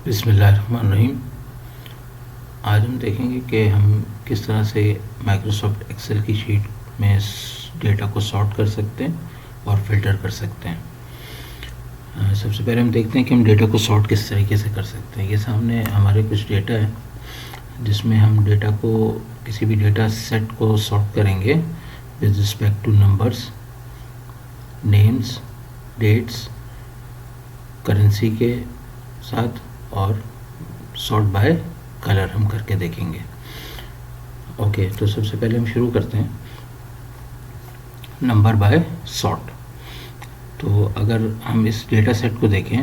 बिस्मिल्लाहिर्रहमानिर्रहीम। आज हम देखेंगे कि हम किस तरह से माइक्रोसॉफ्ट एक्सेल की शीट में डेटा को सॉर्ट कर सकते हैं और फिल्टर कर सकते हैं। सबसे पहले हम देखते हैं कि हम डेटा को सॉर्ट किस तरीके से कर सकते हैं। ये सामने हमारे कुछ डेटा है जिसमें हम डेटा को किसी भी डेटा सेट को सॉर्ट करेंगे with respect to numbers, names, dates, currency के साथ और सॉर्ट बाय कलर हम करके देखेंगे। ओके, तो सबसे पहले हम शुरू करते हैं नंबर बाय सॉर्ट। तो अगर हम इस डेटा सेट को देखें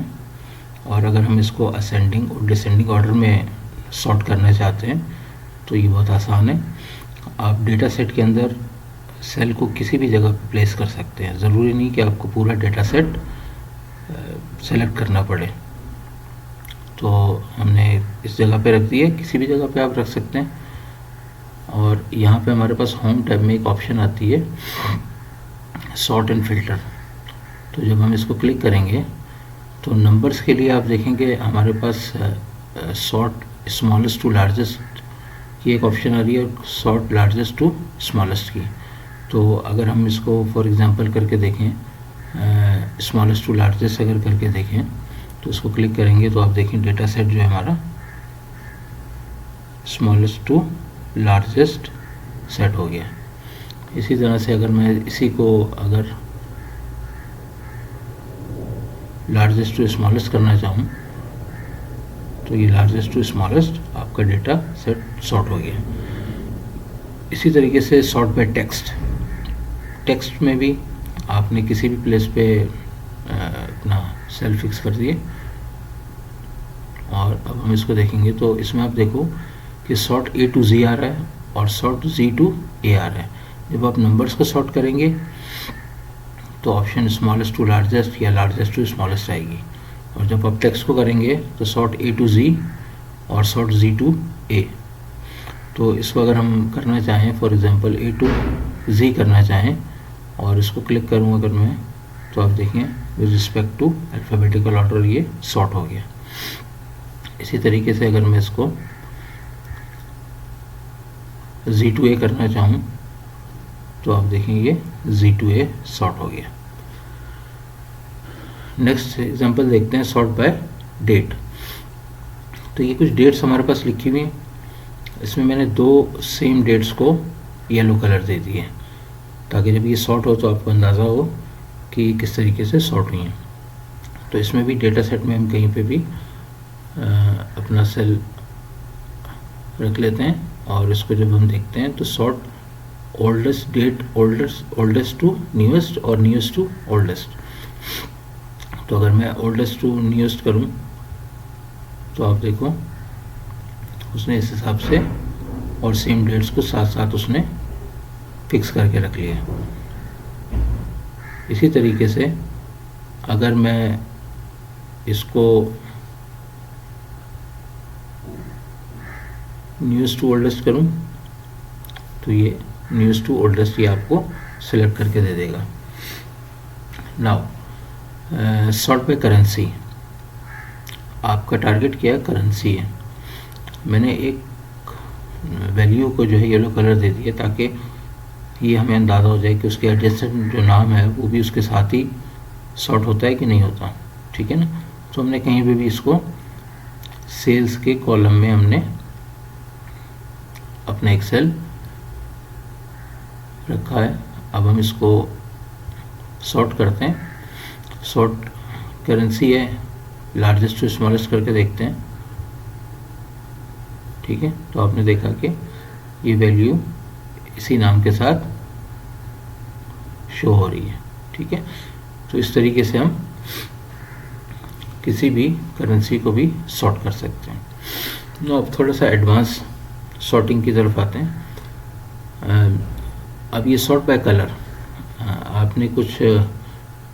और अगर हम इसको असेंडिंग और डिसेंडिंग ऑर्डर में सॉर्ट करना चाहते हैं तो ये बहुत आसान है। आप डेटा सेट के अंदर सेल को किसी भी जगह प्लेस कर सकते हैं। ज़रूरी नहीं कि आपको पूरा डेटा सेट सेलेक्ट करना पड़े। तो हमने इस जगह पे रख दिया, किसी भी जगह पे आप रख सकते हैं। और यहाँ पे हमारे पास होम टैब में एक ऑप्शन आती है सॉर्ट एंड फिल्टर। तो जब हम इसको क्लिक करेंगे तो नंबर्स के लिए आप देखेंगे हमारे पास सॉर्ट स्मॉलेस्ट टू लार्जेस्ट की एक ऑप्शन आ रही है और सॉर्ट लार्जेस्ट टू स्मॉलेस्ट की। तो अगर हम इसको फॉर एग्जांपल करके देखें, स्मॉलेस्ट टू लार्जेस्ट अगर करके देखें तो इसको क्लिक करेंगे तो आप देखें डेटा सेट जो है हमारा स्मॉलेस्ट टू लार्जेस्ट सेट हो गया। इसी तरह से अगर मैं इसी को अगर लार्जेस्ट टू स्मॉलेस्ट करना चाहूँ तो ये लार्जेस्ट टू स्मॉलेस्ट आपका डेटा सेट सॉर्ट हो गया। इसी तरीके से सॉर्ट बाय टेक्स्ट। टेक्स्ट में भी आपने किसी भी प्लेस पे अपना सेल फिक्स कर दिए और अब हम इसको देखेंगे तो इसमें आप देखो कि सॉर्ट ए टू जी आ रहा है और सॉर्ट जी टू ए आ रहा है। जब आप नंबर्स को सॉर्ट करेंगे तो ऑप्शन स्मॉलेस्ट टू लार्जेस्ट या लार्जेस्ट टू स्मॉलेस्ट आएगी, और जब आप टेक्स्ट को करेंगे तो सॉर्ट ए टू जी और सॉर्ट जी टू ए। तो इसको अगर हम करना चाहें फॉर एग्जांपल ए टू जी करना चाहें और इसको क्लिक करूँ अगर मैं, तो आप देखें with respect to alphabetical order ये सॉर्ट हो गया। इसी तरीके से अगर मैं इसको Z2A करना चाहूँ तो आप देखेंगे Z2A सॉर्ट हो गया। नेक्स्ट एग्जांपल देखते हैं सॉर्ट बाय डेट। तो ये कुछ डेट्स हमारे पास लिखी हुई हैं। इसमें मैंने दो सेम डेट्स को येलो कलर दे दिए ताकि जब ये सॉर्ट हो तो आपको अंदाज़ा हो कि किस तरीके से सॉर्ट हुई हैं। तो इसमें भी डेटा सेट में हम कहीं पे भी अपना सेल रख लेते हैं और इसको जब हम देखते हैं तो sort oldest date oldest to newest और न्यूएस्ट टू ओल्डेस्ट। तो अगर मैं ओल्डेस्ट टू न्यूएस्ट करूं तो आप देखो उसने इस हिसाब से और सेम डेट्स को साथ साथ उसने फिक्स करके रख लिया। इसी तरीके से अगर मैं इसको न्यूज़ टू ओल्डेस्ट करूं तो ये न्यूज़ टू ओल्डेस्ट ये आपको सिलेक्ट करके दे देगा। Now sort by currency. आपका टारगेट क्या है? करेंसी है। मैंने एक वैल्यू को जो है येलो कलर दे दिया ताकि ये हमें अंदाज़ा हो जाए कि उसके एडजेसेंट जो नाम है वो भी उसके साथ ही सॉर्ट होता है कि नहीं होता। ठीक है ना। तो हमने कहीं पे भी इसको सेल्स के कॉलम में हमने अपना एक सेल रखा है। अब हम इसको सॉर्ट करते हैं। सॉर्ट करेंसी है, लार्जेस्ट टू स्मॉलेस्ट करके देखते हैं। ठीक है, तो आपने देखा कि ये वैल्यू इसी नाम के साथ शो हो रही है। ठीक है, तो इस तरीके से हम किसी भी करेंसी को भी सॉर्ट कर सकते हैं। तो अब थोड़ा सा एडवांस सॉर्टिंग की तरफ आते हैं। अब ये सॉर्ट बाय कलर। आपने कुछ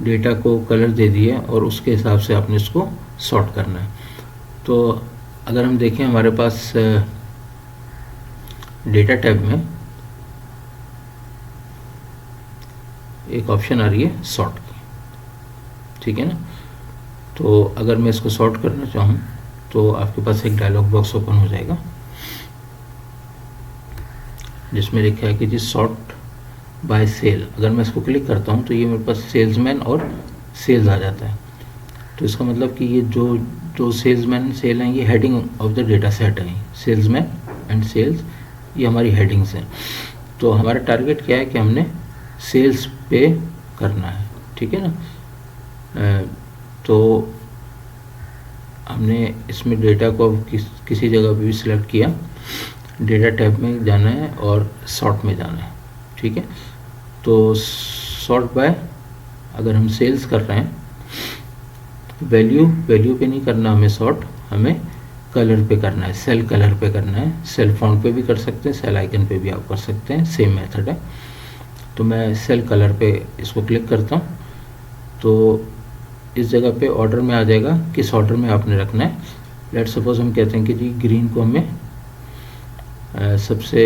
डेटा को कलर दे दिए और उसके हिसाब से आपने इसको सॉर्ट करना है। तो अगर हम देखें हमारे पास डेटा टैब में एक ऑप्शन आ रही है सॉर्ट की। ठीक है ना। तो अगर मैं इसको सॉर्ट करना चाहूँ तो आपके पास एक डायलॉग बॉक्स ओपन हो जाएगा जिसमें लिखा है कि जी सॉर्ट बाय सेल। अगर मैं इसको क्लिक करता हूँ तो ये मेरे पास सेल्समैन और सेल्स आ जाता है। तो इसका मतलब कि ये जो सेल्समैन सेल हैं ये heading of the data set है। सेल्समैन एंड सेल्स ये हमारी हेडिंग्स हैं। तो हमारा टारगेट क्या है कि हमने सेल्स पे करना है, ठीक है ना। तो हमने इसमें डेटा को किसी जगह पे भी सिलेक्ट किया, डेटा टैब में जाना है और सॉर्ट में जाना है, ठीक है। तो सॉर्ट बाय अगर हम सेल्स कर रहे हैं, वैल्यू पे नहीं करना हमें सॉर्ट, हमें कलर पे करना है, सेल कलर पे करना है। सेल फॉन्ट पे भी कर सकते हैं, सेल आइकन पे भी आप कर सकते हैं, सेम मेथड है। तो मैं सेल कलर पे इसको क्लिक करता हूँ तो इस जगह पे ऑर्डर में आ जाएगा किस ऑर्डर में आपने रखना है। लेट्स सपोज हम कहते हैं कि जी ग्रीन को हमें सबसे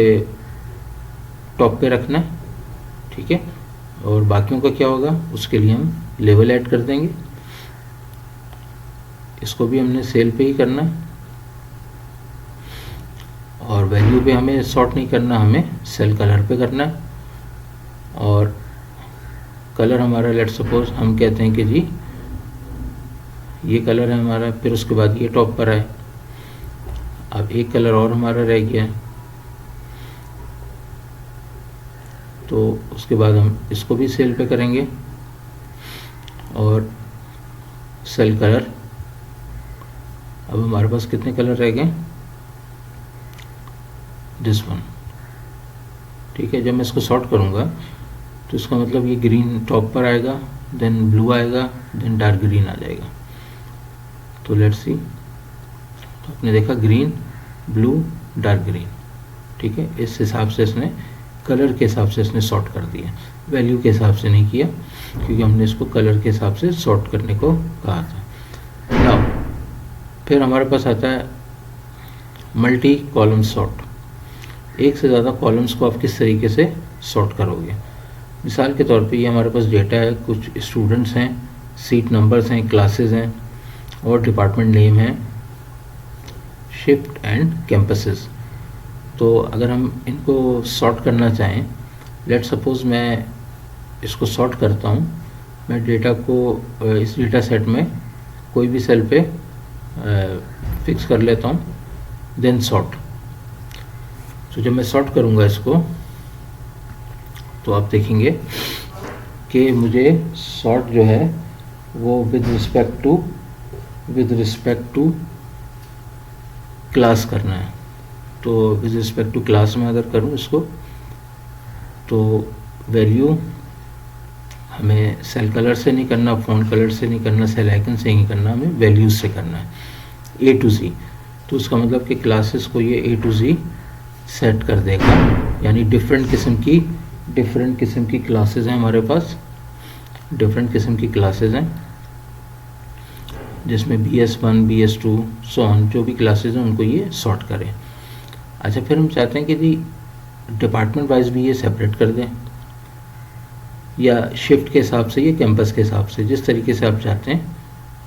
टॉप पे रखना है, ठीक है। और बाकियों का क्या होगा, उसके लिए हम लेवल ऐड कर देंगे। इसको भी हमने सेल पे ही करना है और वैल्यू पे हमें सॉर्ट नहीं करना, हमें सेल कलर पे करना है। और कलर हमारा लेट्स सपोज हम कहते हैं कि जी ये कलर है हमारा, फिर उसके बाद ये टॉप पर आए। अब एक कलर और हमारा रह गया है, तो उसके बाद हम इसको भी सेल पे करेंगे और सेल कलर। अब हमारे पास कितने कलर रह गए, दिस वन, ठीक है। जब मैं इसको सॉर्ट करूँगा तो इसका मतलब ये ग्रीन टॉप पर आएगा, देन ब्लू आएगा, देन डार्क ग्रीन आ जाएगा। तो लेट्स सी, तो आपने देखा ग्रीन, ब्लू, डार्क ग्रीन, ठीक है। इस हिसाब से इसने कलर के हिसाब से इसने सॉर्ट कर दिया, वैल्यू के हिसाब से नहीं किया क्योंकि हमने इसको कलर के हिसाब से सॉर्ट करने को कहा था। नाउ फिर हमारे पास आता है मल्टी कॉलम सॉर्ट। एक से ज़्यादा कॉलम्स को आप किस तरीके से सॉर्ट करोगे। मिसाल के तौर पे ये हमारे पास डेटा है, कुछ स्टूडेंट्स हैं, सीट नंबर्स हैं, क्लासेस हैं और डिपार्टमेंट नेम है, शिफ्ट एंड कैंपसेस। तो अगर हम इनको सॉर्ट करना चाहें, लेट सपोज मैं इसको सॉर्ट करता हूँ, मैं डेटा को इस डेटा सेट में कोई भी सेल पे फिक्स कर लेता हूँ, देन सॉर्ट। तो जब मैं सॉर्ट करूँगा इसको तो आप देखेंगे कि मुझे सॉर्ट जो है वो विद रिस्पेक्ट टू क्लास करना है। तो विद रिस्पेक्ट टू क्लास में अगर करूँ इसको तो वैल्यू हमें सेल कलर से नहीं करना, फॉन्ट कलर से नहीं करना, सेल आइकन से नहीं करना, हमें वैल्यूज से करना है, ए टू जी। तो उसका मतलब कि क्लासेस को ये ए टू जी सेट कर देगा, यानी डिफरेंट किस्म की क्लासेस हैं हमारे पास, डिफरेंट किस्म की क्लासेस हैं जिसमें BS1, BS2 सो ऑन जो भी क्लासेस हैं उनको ये सॉर्ट करें। अच्छा, फिर हम चाहते हैं कि जी डिपार्टमेंट वाइज भी ये सेपरेट कर दें, या शिफ्ट के हिसाब से या कैंपस के हिसाब से, जिस तरीके से आप चाहते हैं।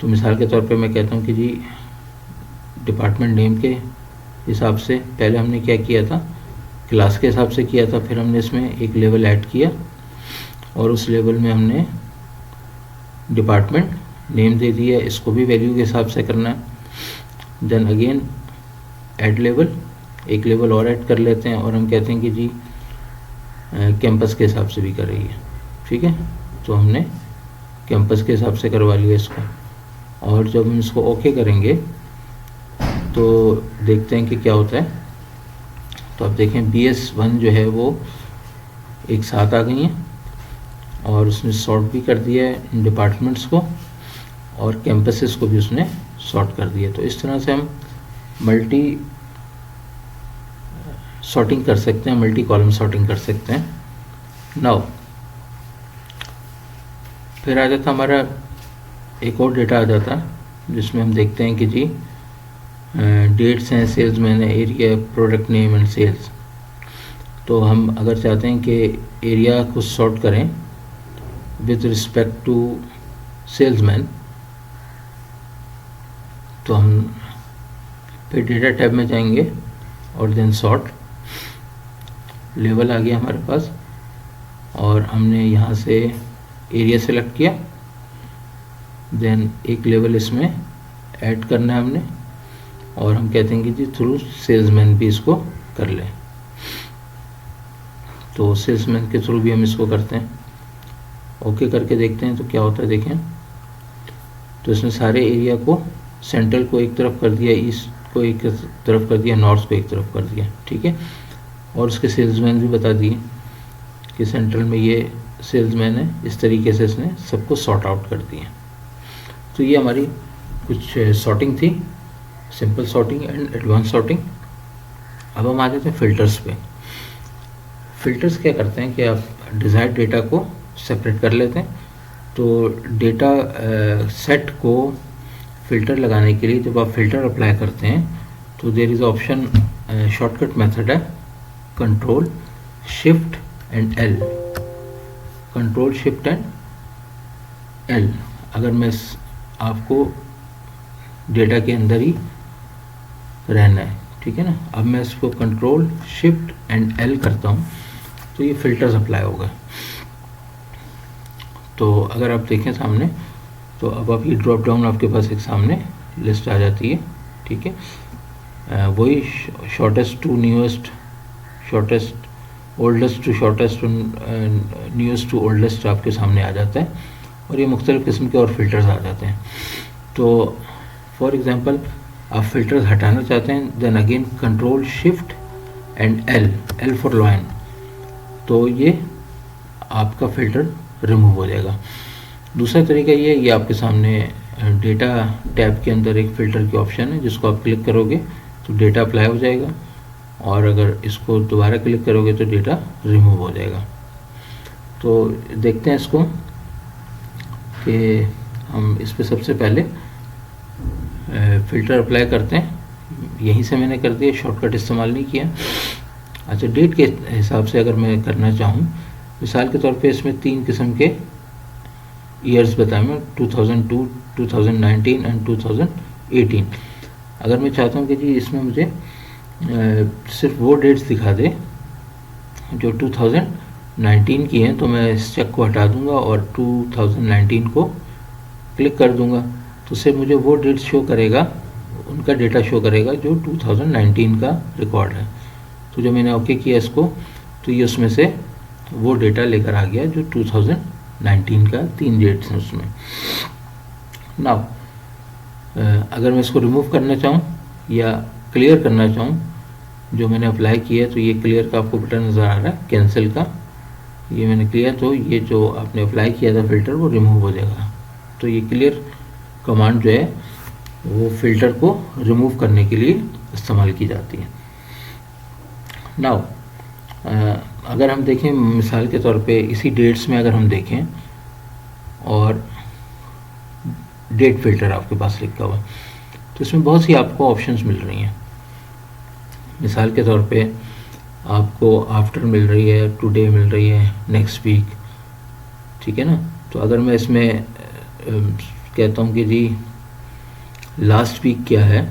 तो मिसाल के तौर पे मैं कहता हूँ कि जी डिपार्टमेंट नेम के हिसाब से पहले हमने क्या किया था, क्लास के हिसाब से किया था, फिर हमने इसमें एक लेवल ऐड किया और उस लेवल में हमने डिपार्टमेंट नेम दे दिया, इसको भी वैल्यू के हिसाब से करना है। देन अगेन ऐड लेवल, एक लेवल और ऐड कर लेते हैं और हम कहते हैं कि जी कैंपस के हिसाब से भी कर रही है, ठीक है। तो हमने कैंपस के हिसाब से करवा लिया इसको, और जब हम इसको ओके करेंगे तो देखते हैं कि क्या होता है। तो आप देखें BS1 जो है वो एक साथ आ गई हैं और उसने सॉर्ट भी कर दिया है डिपार्टमेंट्स को और कैंपसेस को भी उसने सॉर्ट कर दिया। तो इस तरह से हम मल्टी सॉर्टिंग कर सकते हैं, मल्टी कॉलम सॉर्टिंग कर सकते हैं। नाउ फिर आ जाता हमारा एक और डेटा आ जाता जिसमें हम देखते हैं कि जी डेट्स हैं, सेल्समैन है, area, product name and sales. तो हम अगर चाहते हैं कि एरिया को सॉर्ट करें विद रिस्पेक्ट टू सेल्समैन, तो हम फिर डेटा टैब में जाएंगे और देन सॉर्ट। लेवल आ गया हमारे पास और हमने यहाँ से एरिया सेलेक्ट किया, देन एक लेवल इसमें ऐड करना है हमने और हम कहते हैं कि जी थ्रू सेल्समैन भी इसको कर लें। तो सेल्समैन के थ्रू भी हम इसको करते हैं। ओके करके देखते हैं तो क्या होता है, देखें तो इसने सारे एरिया को, सेंट्रल को एक तरफ कर दिया, ईस्ट को एक तरफ कर दिया, नॉर्थ को एक तरफ कर दिया, ठीक है। और उसके सेल्समैन भी बता दिए कि सेंट्रल में ये सेल्समैन है, इस तरीके से इसने सबको सॉर्ट आउट कर दिया। तो ये हमारी कुछ सॉर्टिंग थी, simple sorting and advance sorting. अब हम आ जाते हैं फ़िल्टर्स पे। फ़िल्टर्स क्या करते हैं कि आप डिज़ायर्ड डेटा को सेपरेट कर लेते हैं। तो डेटा सेट को फ़िल्टर लगाने के लिए जब आप फ़िल्टर अप्लाई करते हैं तो there is option, shortcut method है control shift and L. Control shift and L. अगर मैं आपको डेटा के अंदर ही रहना है, ठीक है ना। अब मैं इसको कंट्रोल शिफ्ट एंड एल करता हूँ तो ये फ़िल्टर्स अप्लाई होगा। तो अगर आप देखें सामने तो अब आप ये ड्रॉप डाउन आपके पास एक सामने लिस्ट आ जाती है, ठीक है। वही shortest to newest, shortest oldest to shortest, newest to oldest आपके सामने आ जाता है और ये मुख्तलिफ़ किस्म के और फिल्टर्स आ जाते हैं। तो फॉर एग्ज़ाम्पल आप फिल्टर्स हटाना चाहते हैं, then again control shift and L, L for line, तो ये आपका फ़िल्टर रिमूव हो जाएगा। दूसरा तरीका ये आपके सामने डेटा टैब के अंदर एक फ़िल्टर की ऑप्शन है जिसको आप क्लिक करोगे तो डेटा अप्लाई हो जाएगा और अगर इसको दोबारा क्लिक करोगे तो डेटा रिमूव हो जाएगा। तो देखते हैं इसको कि हम इस पर सबसे पहले फ़िल्टर अप्लाई करते हैं। यहीं से मैंने कर दिया, शॉर्टकट इस्तेमाल नहीं किया। अच्छा, डेट के हिसाब से अगर मैं करना चाहूँ, मिसाल के तौर पे इसमें 3 किस्म के ईयर्स बताए मैं, 2002, 2019 एंड 2018। अगर मैं चाहता हूँ कि जी इसमें मुझे सिर्फ वो डेट्स दिखा दे जो 2019 की हैं, तो मैं इस चेक को हटा दूँगा और 2019 को क्लिक कर दूँगा, तो सिर्फ मुझे वो डेट्स शो करेगा, उनका डेटा शो करेगा जो 2019 का रिकॉर्ड है। तो जब मैंने ओके किया इसको तो ये उसमें से वो डेटा लेकर आ गया जो 2019 का, 3 डेट्स हैं उसमें। नाउ अगर मैं इसको रिमूव करना चाहूँ या क्लियर करना चाहूँ, जो मैंने अप्लाई किया तो ये क्लियर का आपको बटन नज़र आ रहा है, कैंसिल का, ये मैंने किया तो ये जो आपने अप्लाई किया था फ़िल्टर वो रिमूव हो जाएगा। तो ये क्लियर कमांड जो है वो फ़िल्टर को रिमूव करने के लिए इस्तेमाल की जाती है। नाउ अगर हम देखें मिसाल के तौर पे इसी डेट्स में अगर हम देखें और डेट फ़िल्टर आपके पास लिखा हुआ तो इसमें बहुत सी आपको ऑप्शंस मिल रही हैं। मिसाल के तौर पे आपको आफ्टर मिल रही है, टुडे मिल रही है, नेक्स्ट वीक, ठीक है ना। तो अगर मैं इसमें कहता हूँ कि जी लास्ट वीक क्या है,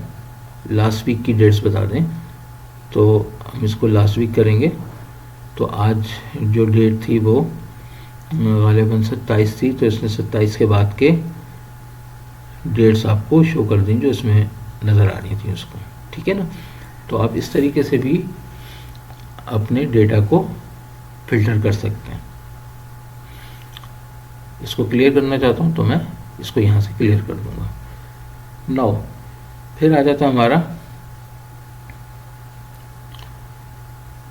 लास्ट वीक की डेट्स बता दें, तो हम इसको लास्ट वीक करेंगे तो आज जो डेट थी वो गालिबन 27 थी, तो इसने 27 के बाद के डेट्स आपको शो कर दी जो इसमें नज़र आ रही थी उसको, ठीक है ना। तो आप इस तरीके से भी अपने डेटा को फिल्टर कर सकते हैं। इसको क्लियर करना चाहता हूँ तो मैं इसको यहाँ से क्लियर कर दूँगा। नाउ फिर आ जाता है हमारा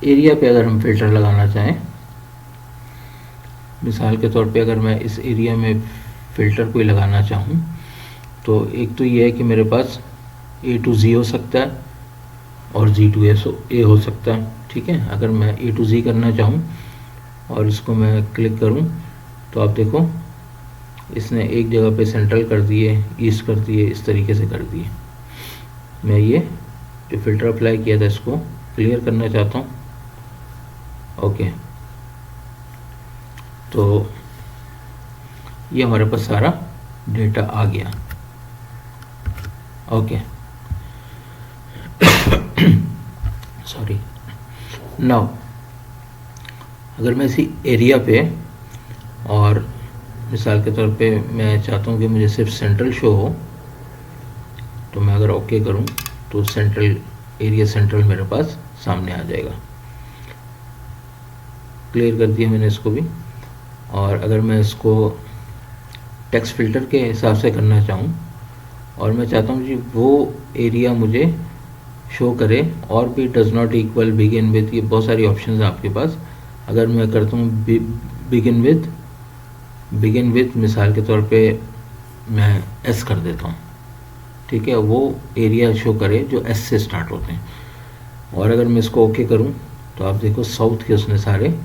एरिया पे। अगर हम फ़िल्टर लगाना चाहें, मिसाल के तौर पे अगर मैं इस एरिया में फ़िल्टर कोई लगाना चाहूँ तो एक तो ये है कि मेरे पास A to Z हो सकता है और Z to A हो सकता है, ठीक है। अगर मैं A to Z करना चाहूँ और इसको मैं क्लिक करूँ तो आप देखो इसने एक जगह पे सेंट्रल कर दिए, ईस्ट कर दिए, इस तरीके से कर दिए। मैं ये जो फ़िल्टर अप्लाई किया था इसको क्लियर करना चाहता हूँ। ओके, तो ये हमारे पास सारा डेटा आ गया। ओके, नाउ अगर मैं इसी एरिया पे, और मिसाल के तौर पे मैं चाहता हूँ कि मुझे सिर्फ सेंट्रल शो हो, तो मैं अगर ओके करूँ तो सेंट्रल एरिया, सेंट्रल मेरे पास सामने आ जाएगा। क्लियर कर दिया मैंने इसको भी। और अगर मैं इसको टेक्स्ट फिल्टर के हिसाब से करना चाहूँ और मैं चाहता हूँ जी वो एरिया मुझे शो करे और भी does not equal begin with, ये बहुत सारी ऑप्शंस हैं आपके पास। अगर मैं करता हूँ बिगिन विथ मिसाल के तौर पे मैं एस कर देता हूँ, ठीक है, वो एरिया शो करे जो एस से स्टार्ट होते हैं। और अगर मैं इसको ओके करूँ तो आप देखो साउथ के उसने सारे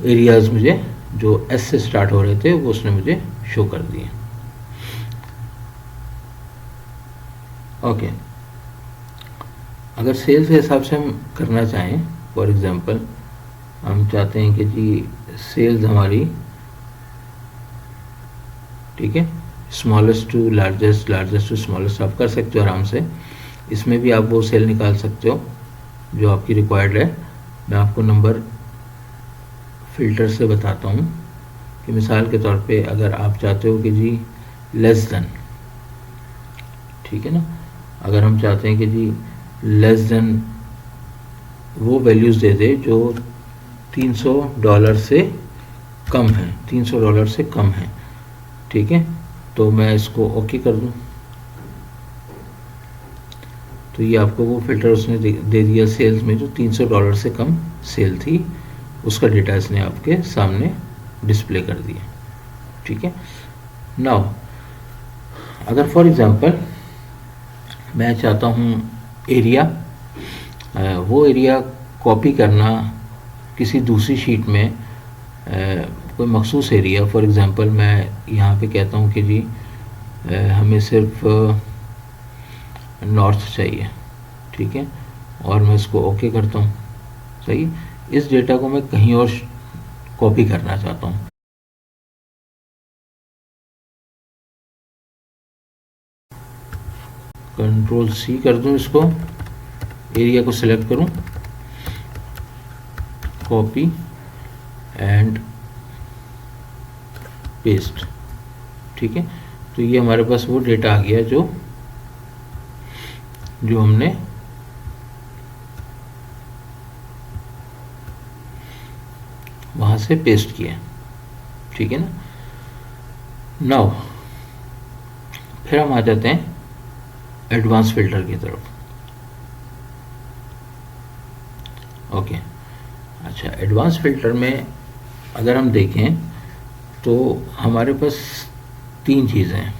एरियाज़ मुझे जो एस से स्टार्ट हो रहे थे वो उसने मुझे शो कर दिए। ओके, अगर सेल्स के हिसाब से हम करना चाहें, फॉर एग्जांपल हम चाहते हैं कि जी सेल्स हमारी, ठीक है, smallest to largest, largest to smallest आप कर सकते हो आराम से। इसमें भी आप वो सेल निकाल सकते हो जो आपकी रिक्वायर्ड है। मैं आपको नंबर फिल्टर से बताता हूँ कि मिसाल के तौर पे अगर आप चाहते हो कि जी लेस देन, ठीक है ना, अगर हम चाहते हैं कि जी लेस देन वो वैल्यूज़ दे दे जो $300 से कम है, $300 से कम है, ठीक है, तो मैं इसको ओके कर दूं तो ये आपको वो फिल्टर उसने दे दिया सेल्स में जो $300 से कम सेल थी, उसका डेटा इसने आपके सामने डिस्प्ले कर दिया, ठीक है। नाउ अगर फॉर एग्जांपल मैं चाहता हूँ एरिया, वो एरिया कॉपी करना किसी दूसरी शीट में, कोई मखसूस एरिया, फॉर एग्जांपल मैं यहाँ पे कहता हूँ कि जी हमें सिर्फ नॉर्थ चाहिए, ठीक है, और मैं इसको ओके करता हूँ, सही। इस डेटा को मैं कहीं और कॉपी करना चाहता हूँ, कंट्रोल सी कर दूँ, इसको एरिया को सिलेक्ट करूँ, कॉपी एंड पेस्ट, ठीक है। तो ये हमारे पास वो डेटा आ गया जो हमने वहां से पेस्ट किया, ठीक है ना। नाउ फिर हम आ जाते हैं एडवांस फिल्टर की तरफ। ओके, अच्छा, एडवांस फिल्टर में अगर हम देखें तो हमारे पास 3 चीज़ें हैं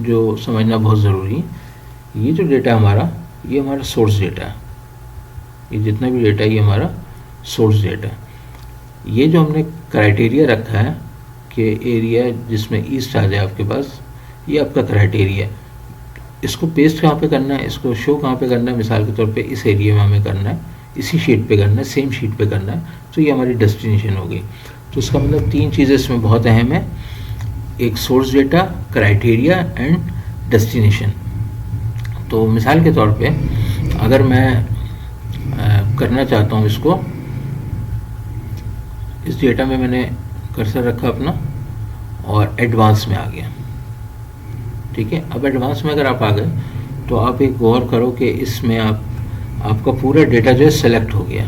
जो समझना बहुत ज़रूरी है। ये जो डेटा हमारा, ये हमारा सोर्स डेटा है, ये जितना भी डेटा है ये हमारा सोर्स डेटा है। ये जो हमने क्राइटेरिया रखा है कि एरिया जिसमें ईस्ट आ जाए आपके पास, ये आपका क्राइटेरिया है। इसको पेस्ट कहाँ पे करना है, इसको शो कहाँ पे करना है, मिसाल के तौर पे इस एरिया में हमें करना है, इसी शीट पे करना है, सेम शीट पे करना है, तो ये हमारी डेस्टिनेशन हो गई। तो इसका मतलब 3 चीज़ें इसमें बहुत अहम है, एक source data, criteria and destination. तो मिसाल के तौर पे अगर मैं करना चाहता हूँ इसको, इस डेटा में मैंने कर्सर रखा अपना और एडवांस में आ गया, ठीक है। अब एडवांस में अगर आप आ गए तो आप एक गौर करो कि इसमें आपका पूरा डेटा जो है सेलेक्ट हो गया,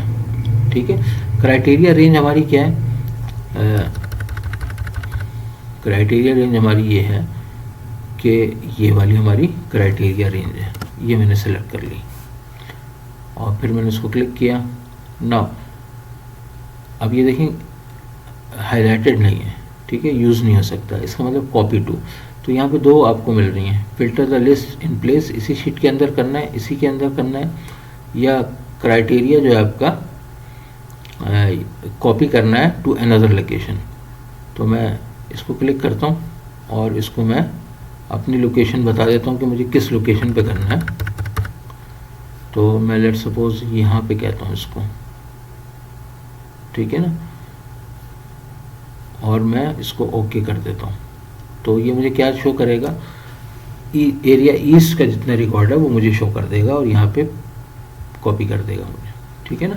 ठीक है। क्राइटेरिया रेंज हमारी क्या है, क्राइटेरिया रेंज हमारी ये है कि ये वाली हमारी क्राइटेरिया रेंज है, ये मैंने सेलेक्ट कर ली और फिर मैंने उसको क्लिक किया। नाउ अब ये देखें हाईलाइटेड नहीं है, ठीक है, यूज़ नहीं हो सकता, इसका मतलब कॉपी टू। तो यहाँ पे 2 आपको मिल रही हैं, filter the list in place, इसी शीट के अंदर करना है, इसी के अंदर करना है, या क्राइटेरिया जो है आपका कॉपी करना है टू अनदर लोकेशन। तो मैं इसको क्लिक करता हूँ और इसको मैं अपनी लोकेशन बता देता हूँ कि मुझे किस लोकेशन पे करना है। तो मैं लेट सपोज यहाँ पे कहता हूँ इसको, ठीक है ना, और मैं इसको ओके कर देता हूँ। तो ये मुझे क्या शो करेगा, एरिया ईस्ट का जितना रिकॉर्ड है वो मुझे शो कर देगा और यहाँ पे कॉपी कर देगा मुझे। ठीक है ना।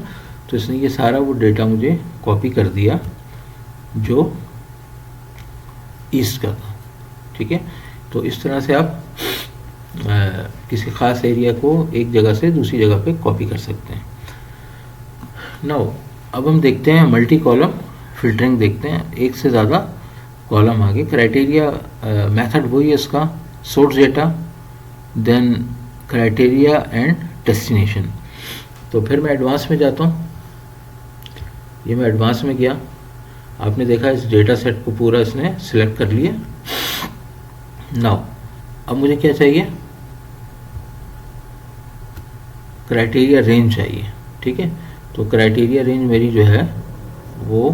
तो इसने ये सारा वो डेटा मुझे कॉपी कर दिया जो ईस्ट का था, ठीक है। तो इस तरह से आप किसी ख़ास एरिया को एक जगह से दूसरी जगह पे कॉपी कर सकते हैं। नाउ अब हम देखते हैं मल्टी कॉलम फिल्टरिंग, देखते हैं एक से ज़्यादा कॉलम आगे। क्राइटेरिया मेथड वही है इसका, source data then criteria and destination. तो फिर मैं एडवांस में जाता हूँ, ये मैं एडवांस में गया, आपने देखा इस डेटा सेट को पूरा इसने सिलेक्ट कर लिया। नाउ अब मुझे क्या चाहिए, क्राइटेरिया रेंज चाहिए, ठीक है। तो क्राइटेरिया रेंज मेरी जो है वो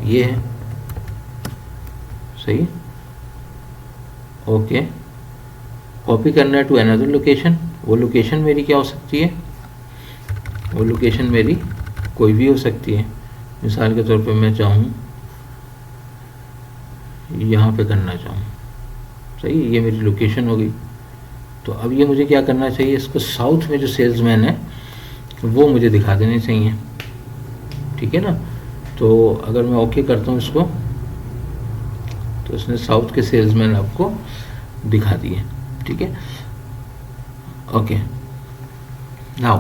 ये है, सही, ओके। कॉपी करना है टू अनदर लोकेशन, वो लोकेशन मेरी क्या हो सकती है, वो लोकेशन मेरी कोई भी हो सकती है। मिसाल के तौर पे मैं चाहूँ यहाँ पे करना चाहूँ, सही, ये मेरी लोकेशन हो गई। तो अब ये मुझे क्या करना चाहिए, इसको साउथ में जो सेल्समैन है वो मुझे दिखा देने चाहिए, ठीक है ना। तो अगर मैं ओके करता हूँ इसको, तो इसने साउथ के सेल्समैन आपको दिखा दिए, ठीक है, ओके। नाउ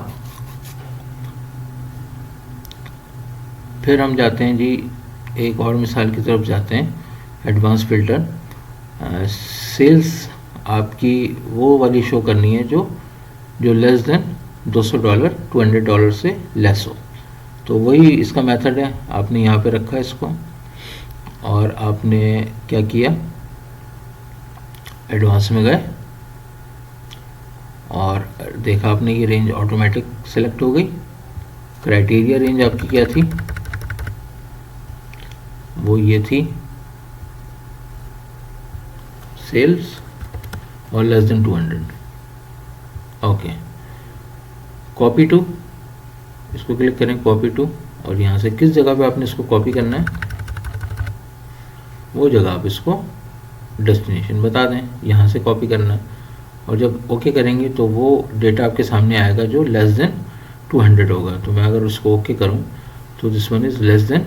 फिर हम जाते हैं जी एक और मिसाल की तरफ जाते हैं, एडवांस फिल्टर। सेल्स आपकी वो वाली शो करनी है जो लेस देन $200 $200 से लेस हो। तो वही इसका मेथड है, आपने यहाँ पे रखा है इसको और आपने क्या किया, एडवांस में गए और देखा आपने ये रेंज ऑटोमेटिक सेलेक्ट हो गई। क्राइटेरिया रेंज आपकी क्या थी, वो ये थी सेल्स और less than 200, okay. Copy to, इसको क्लिक करें कॉपी टू, और यहाँ से किस जगह पे आपने इसको कॉपी करना है वो जगह आप इसको डेस्टिनेशन बता दें, यहाँ से कॉपी करना है। और जब ओके करेंगे तो वो डेटा आपके सामने आएगा जो लेस देन 200 होगा। तो मैं अगर उसको ओके करूँ तो this one is less than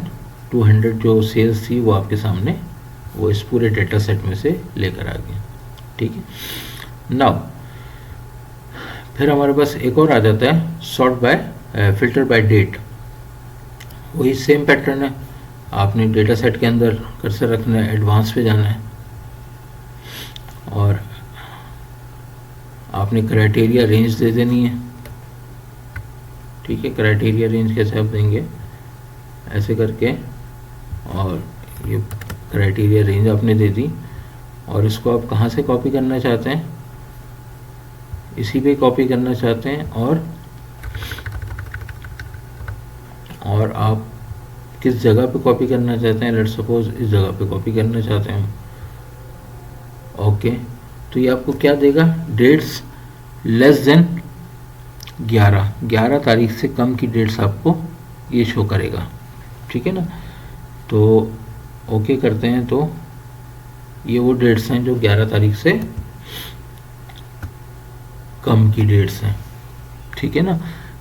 200, जो सेल्स थी वो आपके सामने वो इस पूरे डेटा सेट में से लेकर आ गया, ठीक है। नाउ फिर हमारे पास एक और आ जाता है sort by filter by date. वही सेम पैटर्न है, आपने डेटा सेट के अंदर कर्सर रखना है, एडवांस पे जाना है और आपने क्राइटेरिया रेंज दे देनी है, ठीक है। क्राइटेरिया रेंज कैसे आप देंगे, ऐसे करके, और ये क्राइटेरिया रेंज आपने दे दी। और इसको आप कहाँ से कॉपी करना चाहते हैं, इसी पे कॉपी करना चाहते हैं, और आप किस जगह पे कॉपी करना चाहते हैं, लेट्स सपोज इस जगह पे कॉपी करना चाहते हैं, ओके। तो ये आपको क्या देगा, डेट्स लेस देन 11 तारीख से कम की डेट्स आपको ये शो करेगा, ठीक है ना। तो ओके करते हैं तो ये वो डेट्स हैं जो 11 तारीख से कम की डेट्स हैं, ठीक है ना।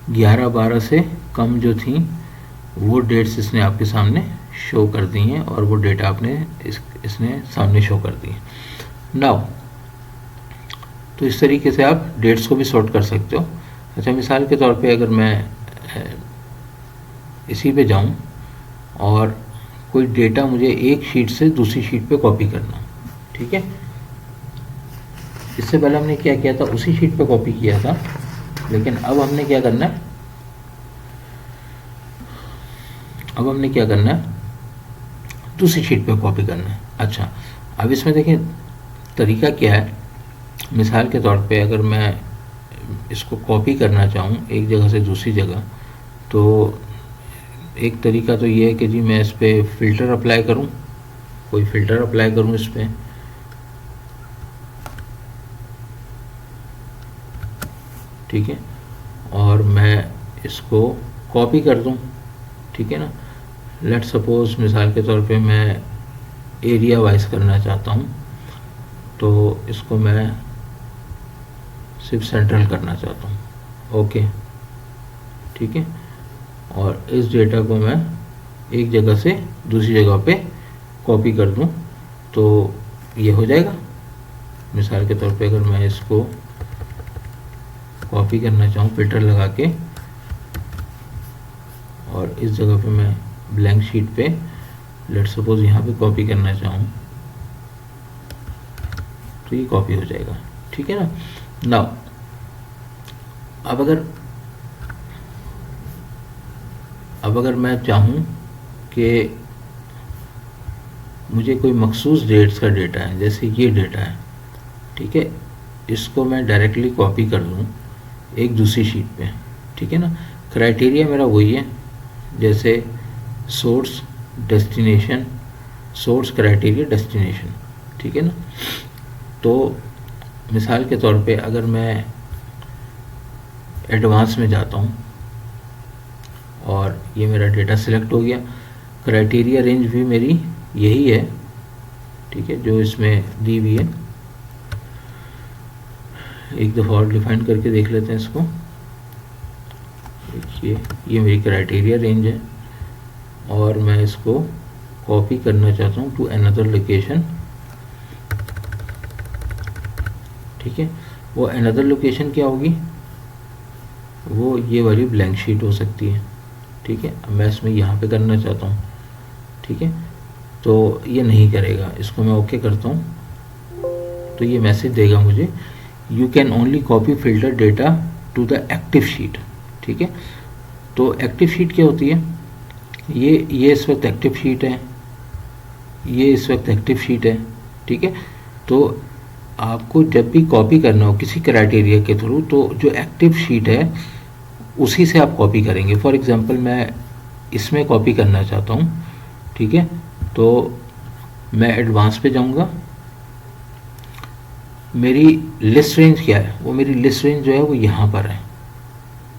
11-12 से कम जो थी वो डेट्स इसने आपके सामने शो कर दी हैं और वो डेटा आपने इसने सामने शो कर दी है। नाउ तो इस तरीके से आप डेट्स को भी सॉर्ट कर सकते हो। अच्छा, मिसाल के तौर पे अगर मैं इसी पे जाऊं और कोई डेटा मुझे एक शीट से दूसरी शीट पे कॉपी करना, ठीक है। इससे पहले हमने क्या किया था, उसी शीट पे कॉपी किया था, लेकिन अब हमने क्या करना है, दूसरी शीट पे कॉपी करना है। अच्छा, अब इसमें देखिए तरीका क्या है। मिसाल के तौर पे अगर मैं इसको कॉपी करना चाहूँ एक जगह से दूसरी जगह, तो एक तरीका तो ये है कि जी मैं इस पर फ़िल्टर अप्लाई करूँ, कोई फ़िल्टर अप्लाई करूँ इस पर, ठीक है, और मैं इसको कॉपी कर दूँ, ठीक है ना। लेट सपोज मिसाल के तौर पे मैं एरिया वाइज करना चाहता हूँ, तो इसको मैं सिर्फ सेंट्रल करना चाहता हूँ, ओके, ठीक है, और इस डेटा को मैं एक जगह से दूसरी जगह पे कॉपी कर दूं तो ये हो जाएगा। मिसाल के तौर पे अगर मैं इसको कॉपी करना चाहूँ फिल्टर लगा के, और इस जगह पे मैं ब्लैंक शीट पे लेट्स सपोज यहाँ पे कॉपी करना चाहूँ तो ये कॉपी हो जाएगा, ठीक है ना। नाउ अब अगर मैं चाहूँ कि मुझे कोई मखसूस डेट्स का डेटा है, जैसे ये डेटा है, ठीक है, इसको मैं डायरेक्टली कॉपी कर लूँ एक दूसरी शीट पे, ठीक है ना। क्राइटेरिया मेरा वही है, जैसे source destination, source criteria destination, ठीक है ना। तो मिसाल के तौर पे अगर मैं एडवांस में जाता हूँ और ये मेरा डेटा सिलेक्ट हो गया, क्राइटेरिया रेंज भी मेरी यही है, ठीक है, जो इसमें दी हुई है। एक दफ़ा और डिफाइन करके देख लेते हैं इसको। देखिए ये मेरी क्राइटेरिया रेंज है और मैं इसको कॉपी करना चाहता हूँ टू अनदर लोकेशन, ठीक है। वो अनदर लोकेशन क्या होगी, वो ये वाली ब्लैंक शीट हो सकती है, ठीक है। अब मैं इसमें यहाँ पे करना चाहता हूँ, ठीक है, तो ये नहीं करेगा। इसको मैं ओके करता हूँ तो ये मैसेज देगा मुझे, you can only copy filter data to the active sheet, ठीक है। तो एक्टिव शीट क्या होती है, ये इस वक्त एक्टिव शीट है, ये इस वक्त एक्टिव शीट है, ठीक है। तो आपको जब भी कॉपी करना हो किसी क्राइटेरिया के थ्रू, तो जो एक्टिव शीट है उसी से आप कॉपी करेंगे। फॉर एग्जांपल मैं इसमें कॉपी करना चाहता हूँ, ठीक है, तो मैं एडवांस पे जाऊँगा। मेरी लिस्ट रेंज क्या है, वो मेरी लिस्ट रेंज जो है वो यहाँ पर है,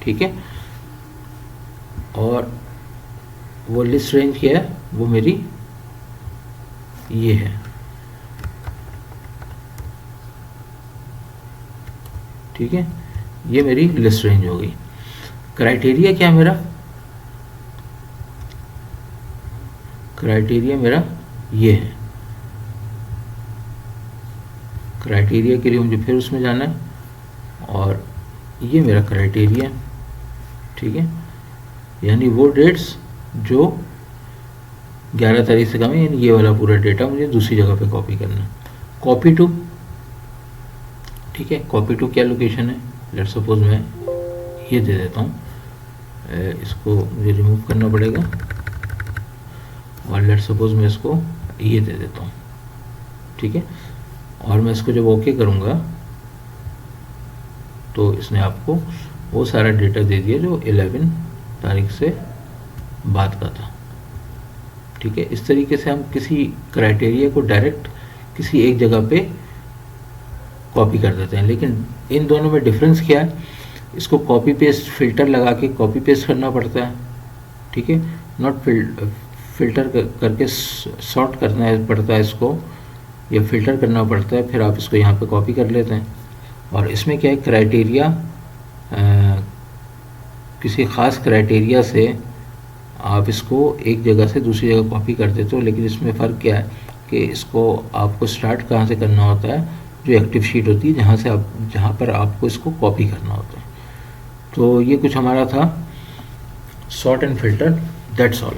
ठीक है, और वो लिस्ट रेंज क्या है, वो मेरी ये है, ठीक है, ये मेरी लिस्ट रेंज हो गई। क्राइटेरिया क्या मेरा, क्राइटेरिया मेरा ये है। क्राइटेरिया के लिए मुझे फिर उसमें जाना है और ये मेरा क्राइटेरिया, ठीक है, यानी वो डेट्स जो 11 तारीख से कम है, यानी ये वाला पूरा डेटा मुझे दूसरी जगह पे कॉपी करना है। कॉपी टू, ठीक है, कॉपी टू क्या लोकेशन है, लेट्स सपोज मैं ये दे देता हूँ, इसको मुझे रिमूव करना पड़ेगा, और लेट्स सपोज मैं इसको ये दे देता हूँ, ठीक है, और मैं इसको जब ओके करूँगा तो इसने आपको वो सारा डेटा दे दिया जो 11 तारीख से बाद का था, ठीक है। इस तरीके से हम किसी क्राइटेरिया को डायरेक्ट किसी एक जगह पे कॉपी कर देते हैं। लेकिन इन दोनों में डिफरेंस क्या है, इसको कॉपी पेस्ट फिल्टर लगा के कॉपी पेस्ट करना पड़ता है, ठीक है, नॉट फिल्टर करके सॉर्ट करना पड़ता है इसको, या फिल्टर करना पड़ता है, फिर आप इसको यहाँ पे कॉपी कर लेते हैं। और इसमें क्या है, क्राइटेरिया किसी ख़ास क्राइटेरिया से आप इसको एक जगह से दूसरी जगह कॉपी कर देते हो, लेकिन इसमें फ़र्क क्या है कि इसको आपको स्टार्ट कहाँ से करना होता है, जो एक्टिव शीट होती है जहाँ पर आपको इसको कॉपी करना होता है। तो ये कुछ हमारा था sort and filter, that's all.